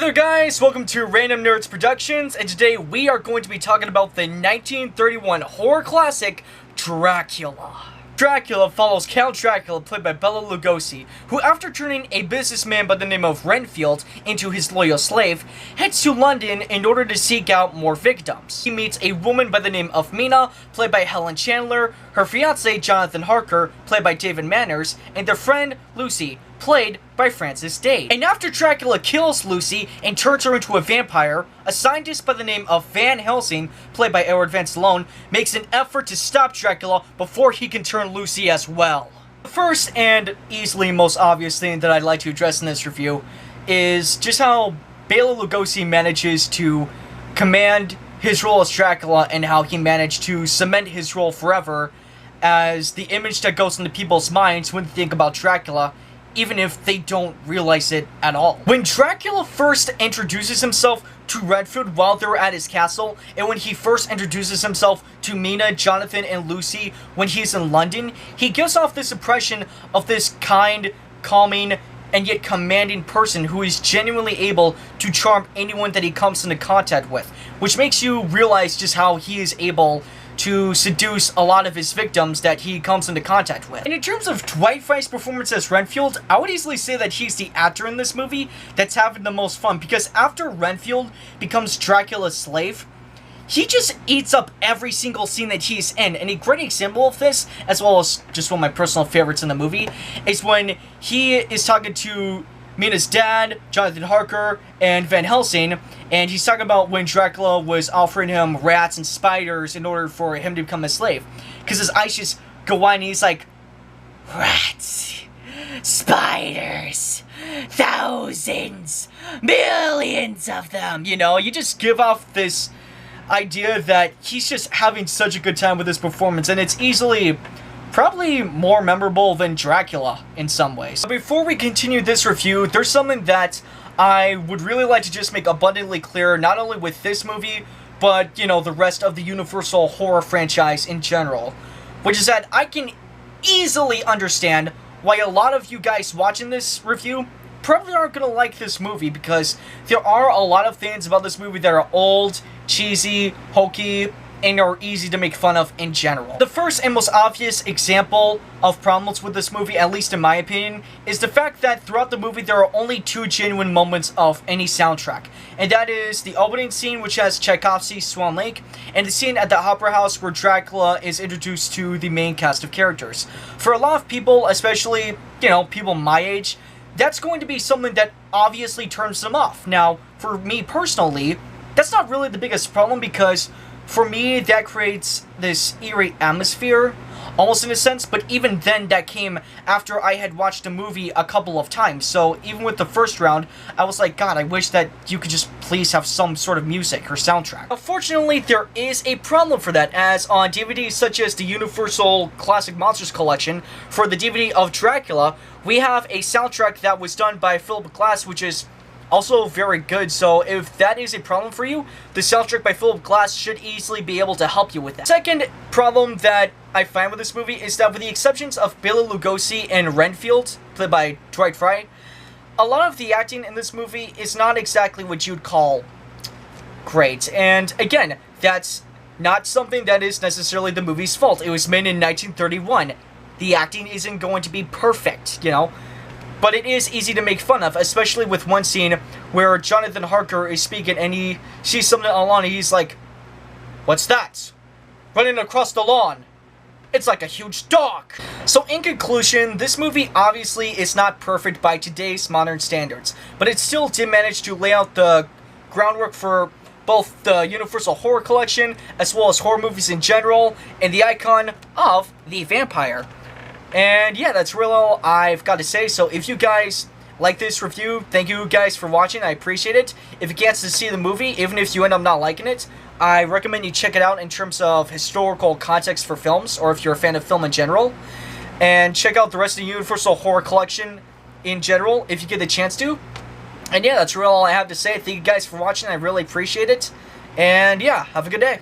there guys, welcome to Random Nerds Productions, and today we are going to be talking about the 1931 horror classic, Dracula. Dracula follows Count Dracula, played by Bela Lugosi, who after turning a businessman by the name of Renfield into his loyal slave, heads to London in order to seek out more victims. He meets a woman by the name of Mina, played by Helen Chandler, her fiancé Jonathan Harker, played by David Manners, and their friend Lucy, played by Frances Day. And after Dracula kills Lucy and turns her into a vampire, a scientist by the name of Van Helsing, played by Edward Van Sloan, makes an effort to stop Dracula before he can turn Lucy as well. The first and easily most obvious thing that I'd like to address in this review is just how Bela Lugosi manages to command his role as Dracula and how he managed to cement his role forever as the image that goes into people's minds when they think about Dracula, even if they don't realize it at all. When Dracula first introduces himself to Renfield while they're at his castle, and when he first introduces himself to Mina, Jonathan, and Lucy when he's in London, he gives off this impression of this kind, calming, and yet commanding person who is genuinely able to charm anyone that he comes into contact with, which makes you realize just how he is able to seduce a lot of his victims that he comes into contact with. And in terms of Dwight Frye's performance as Renfield, I would easily say that he's the actor in this movie that's having the most fun, because after Renfield becomes Dracula's slave, he just eats up every single scene that he's in. And a great example of this, as well as just one of my personal favorites in the movie, is when he is talking to Mina's dad, Jonathan Harker, and Van Helsing, and he's talking about when Dracula was offering him rats and spiders in order for him to become a slave. Because his eyes just go wide and he's like, rats, spiders, thousands, millions of them. You know, you just give off this idea that he's just having such a good time with this performance, and it's easily probably more memorable than Dracula in some ways. But before we continue this review, there's something that I would really like to just make abundantly clear, not only with this movie, but, you know, the rest of the Universal horror franchise in general, which is that I can easily understand why a lot of you guys watching this review probably aren't going to like this movie, because there are a lot of things about this movie that are old, cheesy, hokey, and are easy to make fun of in general. The first and most obvious example of problems with this movie, at least in my opinion, is the fact that throughout the movie there are only two genuine moments of any soundtrack. And that is the opening scene, which has Tchaikovsky's Swan Lake, and the scene at the Opera House where Dracula is introduced to the main cast of characters. For a lot of people, especially, you know, people my age, that's going to be something that obviously turns them off. Now, for me personally, that's not really the biggest problem, because for me, that creates this eerie atmosphere, almost in a sense, but even then, that came after I had watched the movie a couple of times. So even with the first round, I was like, God, I wish that you could just please have some sort of music or soundtrack. Unfortunately, there is a problem for that, as on DVDs such as the Universal Classic Monsters Collection, for the DVD of Dracula, we have a soundtrack that was done by Philip Glass, which is also very good. So if that is a problem for you, the soundtrack by Philip Glass should easily be able to help you with that. Second problem that I find with this movie is that, with the exceptions of Bela Lugosi and Renfield, played by Dwight Frye, a lot of the acting in this movie is not exactly what you'd call great. And again, that's not something that is necessarily the movie's fault. It was made in 1931. The acting isn't going to be perfect, you know, but it is easy to make fun of, especially with one scene where Jonathan Harker is speaking and he sees something on the lawn and he's like, "What's that? Running across the lawn. It's like a huge dog." So in conclusion, this movie obviously is not perfect by today's modern standards, but it still did manage to lay out the groundwork for both the Universal Horror Collection as well as horror movies in general, and the icon of the vampire. And yeah, that's really all I've got to say. So if you guys like this review, thank you guys for watching. I appreciate it. If you get to see the movie, even if you end up not liking it, I recommend you check it out in terms of historical context for films, or if you're a fan of film in general. And check out the rest of the Universal Horror Collection in general, if you get the chance to. And yeah, that's really all I have to say. Thank you guys for watching. I really appreciate it. And yeah, have a good day.